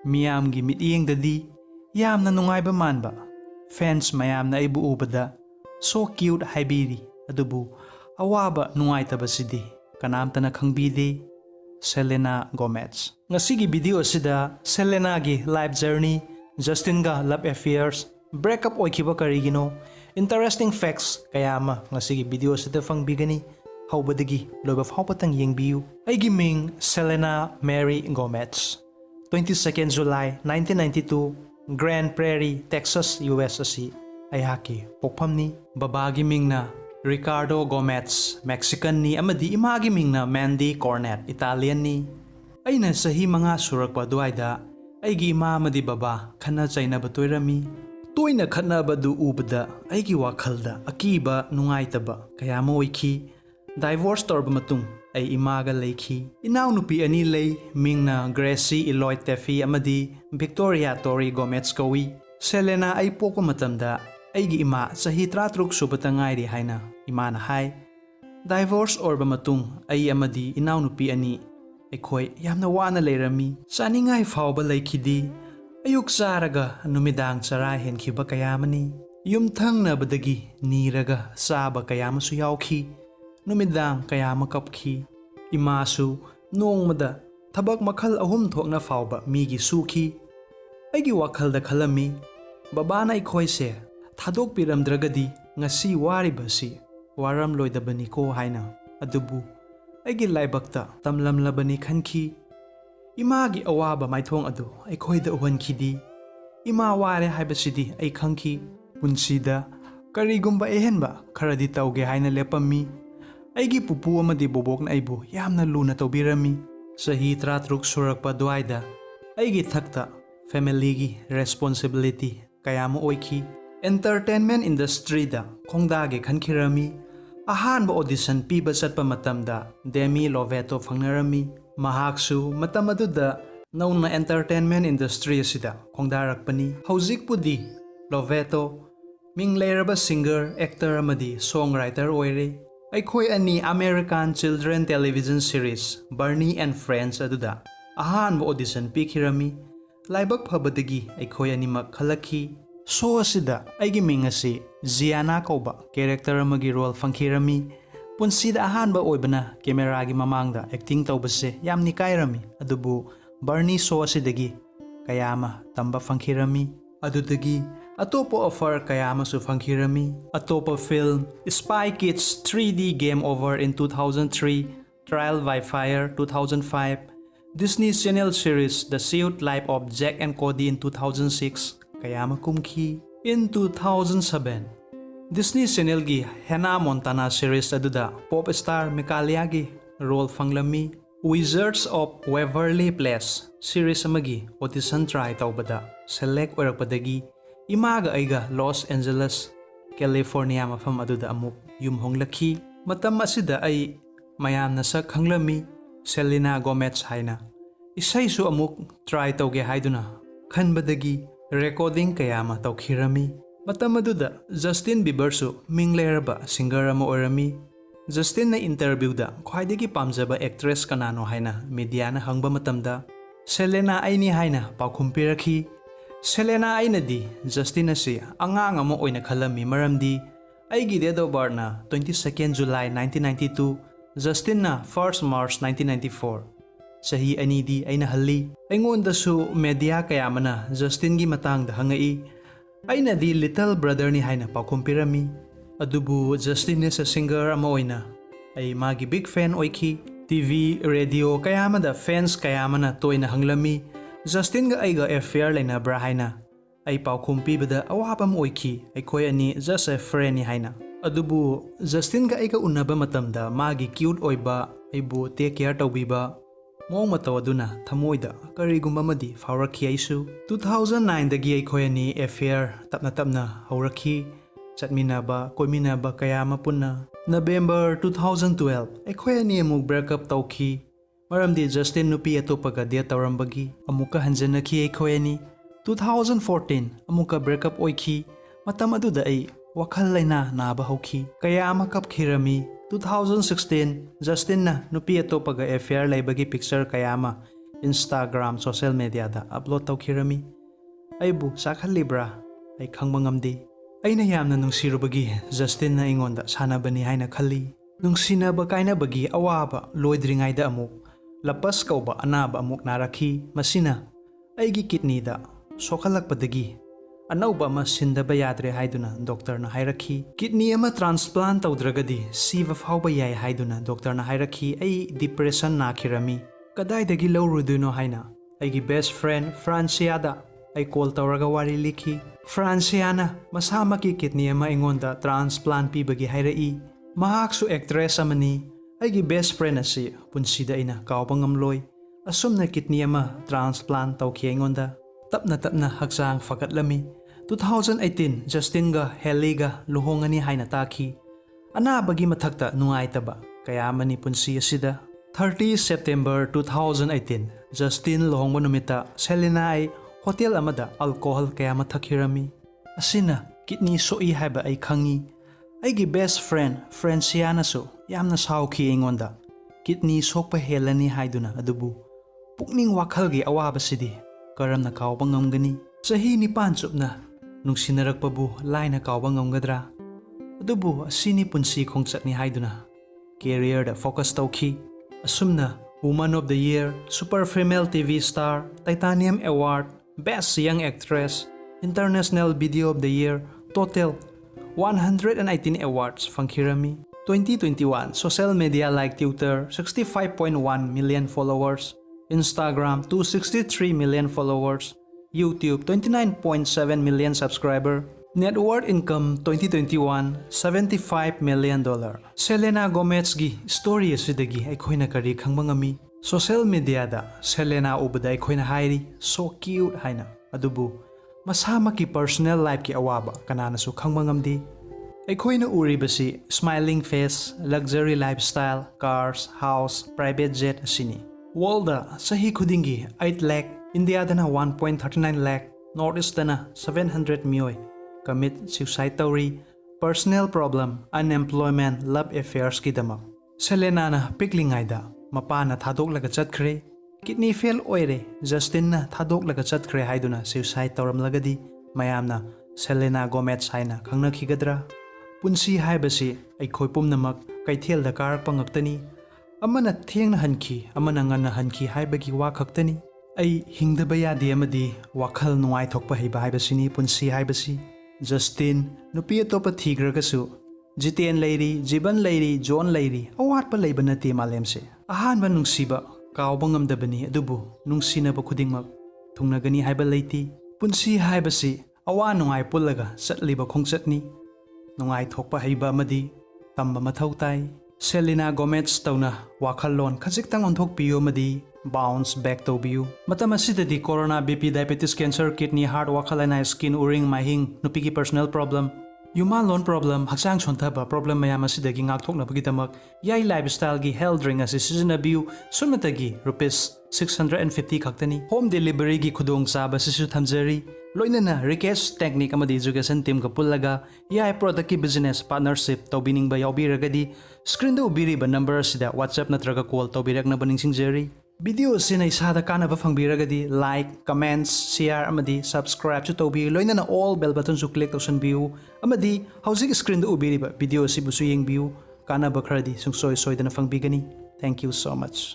Miyamgi mityengdadi yamna nungayba manba. Fans mayamna aibu ubada so cute haibiri adubu awaba nungaitaba sidi kanamtana khangbide. Selena Gomez. Ngasigi video sida Selena gi life journey, Justin ga love affairs, breakup oikhiba Karigino, interesting facts kayama ngasigi video sida fangbigani haubadagi loba fawpatang yengbiu. Aigi ming Selena Mary Gomez. 22nd July 1992, Grand Prairie, Texas, US asi ayhaki pokphamni. Babagi mingna Ricardo Gomez, Mexican ni amadi imagi mingna Mandy Cornet, Italian ni. Aina sahi mga surakpa duayda aigi ima amadi baba khana chainaba toirami. Toina khatnaba du ubada aigi wakhalda akiba nungaitaba kayama oikhi. Divorce torba matung ay imaga leikhi. Inaw nupi ani lay mingna Gracie Eloy Teffy amadi Victoria Tori Gomez kawi. Selena ay poko matamda aigi ima sahi 33 subata ngairi haina imana hai. Divorce orba matung ay amadi inaw nupi ani aikoy yamna wana leirami. Saningai fawba leikhidi ayuk saraga numidang saray henkhiba kayamani. Yumthang na badagi niraga saba kayama su yawkhi. Numidang kayama kapkhi. Imasu nongmada thabak makhal ahum thokna fawba migi sukhi. Aigi wakhalda khalami babana aikoy se thadok piramdragadi ngasi waribasi waram loidabani ko haina adubu aigi laibakta tamlamlabani khankhi. Imagi awaba maithong adu aikoida uhankhidi. Ima ware haibasidi ai khangki punsida karigumba ehenba kharadi tauge haina lepammi. Aigi pupu amadi bobokna aibu yamna luna tawbirami. Sahi 33 surakpa duaida aigi thakta family gi responsibility kayama oikhi. Entertainment industry da khongdage khankhirami. Ahanba audition piba satpa matamda Demi Lovato fangnarami. Mahaksu matam aduda nauna entertainment industry asida khongdarakpani. Haujikpudi Lovato mingleiraba singer, actor amadi songwriter oire. Aikoy ani American children television series Barney and Friends aduda ahanba audition pikhirami. Laibak phabadagi aikoy animak khalakhi. So asida aigi mingasi Ziana kauba character amagi role fangkhirami. Punsida ahanba oibana camera gi mamangda acting tawbase yamni kairami adubu Barney so asidagi kayama tamba fangkhirami. Adudagi atopo offer kayama su fangkhirami. Atopo film Spy Kids 3D Game Over in 2003, Trial by Fire 2005, Disney Channel series The Secret Life of Jack and Cody in 2006 kayama kumki. In 2007 Disney Channel gi Hannah Montana series aduda pop star Mikalia gi role fanglami. Wizards of Waverly Place series amagi audition try tawbada select oirakpadagi imaga aiga Los Angeles, California mafam aduda amuk yumhonglakhi. Matam asida ay mayamna sa khanglami Selena Gomez haina. Isay su amuk try tawge haiduna khanbadagi recording kayama tawkhirami. Matam aduda Justin Bieber su mingleraba singer ama oirami. Justin na interview da khwaidagi pamjaba actress kanano haina media na hangba matamda Selena aini haina pakhumpirakhi. Selena ainadi Justin asi angang amo oina khalami maramdi aigi date of birth na 22nd July 1992, Justin na 1st March 1994. Sahi anidi aina halli aingonda su media kayamana Justin gi matangda hangai aina di little brother ni haina pakumpirami. Adubu Justin is a singer ama oina ay magi big fan oikhi. TV, radio kayamada fans kayamana toina hanglami. Justin ga aiga affair laina bra haina ay paukumpi bada awapam oikhi aikoy ani just a friend ni haina. Adubu Justin ga aiga unaba matamda magi cute oiba aibu take care tawbiba mong mataw aduna thamoida karigumba madi fawrakhi aisu. 2009 dagi aikoy ani affair tapna haurakhi chatminaba koiminaba kayama punna. November 2012 aikoy ani amuk breakup tawkhi maramdi Justin nupi atopaga dia tawrambagi amuka hanjanakhi aikoy ani. 2014 amuka breakup oikhi matam aduda ai wakhal laina naba hauki kayama kapkhirami. 2016 Justin na nupi atopaga affair laibagi picture kayama Instagram social media da upload tawkhirami aibu sakhalibra ai khangba ngamdi aina yamna nungsirubagi Justin na ingonda sanabani haina khalli nungsinaba kainabagi awaba loidringaida amuk lapas kauba anaba amuk narakhi masina aigi kidney da sokhalakpadagi anauba ma sindaba yadre haiduna doctor na hairakhi kidney ama transplant tawdragadi siva phauba yai haiduna doctor na hairakhi ai depression nakhirami kadaidagi lawruduno haina aigi best friend Franciada ai call tawraga wari likhi Franciana masamaki kidney ama ingonda transplant pibagi hairai mahaksu actress amani aigi best friend asi punsida ina kawpa ngamloi asumna kidney ama transplant tawkhi ingonda tapna haksang fakatlami 2018 Justin ga Haley ga luhongani haina takhi anabagi mathakta nungaitaba kaya mani punsi asida 30 September 2018 Justin luhongba numita Selena ai hotel amada alcohol kaya mathakhirami asina kidney soi haiba ai khangi aigi best friend Franciana su yamna sauki ingonda kidney sokpa helani haiduna adubu pukning wakhalgi awabasidi karamna kawba ngamgani sahi nipan chupna nungsinaragpabu laina kawba ngamgadra adubu asini punsi khongchatni haiduna career da focus tawkhi asumna woman of the year super female TV star titanium award best young actress international video of the year total 118 awards fangkhirami 2021 social media like Twitter 65.1 million followers Instagram 263 million followers YouTube 29.7 million subscriber net worth income 2021 $75 million Selena Gomez gi story asidagi aikhoina kari khangba ngami social media da Selena ubada aikhoina hairi so cute haina adubu masamaki personal life ki awaba kanana su khangba ngamdi aikhoina uribasi smiling face luxury lifestyle cars house private jet asini world da sahi khudingi 8 lakh India dana 1.39 lakh North East dana 700 mioi commit suicide tawri personal problem unemployment love affairs ki damak Selena na piklingai da mapana thadoklaga chatkre kidney fail oire Justin na thadoklaga chatkre haiduna suicide tawramlagadi mayamna Selena Gomez haina khangnakigadra punsi haibasi aikhoi pumnamak kaithel da karakpa ngaktani amana thengna hanki amana ngana hanki haibagi wa khaktani ai hingdaba yade amadi wakhal nuai thokpa heiba haibasini punsi haibasi Justin nupi atopa thigragasu Jiten leiri jiban leiri John leiri awatpa leiba nate malemse ahanba nungsiba kawba ngamdabani adubu nungsinaba khudingmak thungnagani haiba leiti punsi haibasi awa nungai pullaga chatliba khongchatni nungai thokpa heiba amadi tamba mathau tai Selena Gomez tawna wakhallon khajiktang onthokpiyo amadi bounce back toubiyu matam asidadi corona BP diabetes cancer kidney heart wakhalana skin uring mahing nupigi personal problem yuma lon problem haksang chontaba problem mayam asidagi ngakthoknabagi tamak yai lifestyle gi health drink asi seasonable sumatagi rupees 650 khaktani home delivery gi khudong chaba sisu thamjari loinana RIKESH technique amadi education team ka pullaga yai product ki business partnership tawbining ba yawbiragadi screen da ubiriba number sida WhatsApp natraga call tawbirakna baningsingjari video sina isada kanaba fangbiragadi like comments share amadi subscribe to tawbi loinana all bell button su click tawsan view amadi hauzik screen da ubiriba video si busu yeng view kanaba khradi sungsoi soidana fangbigani thank you so much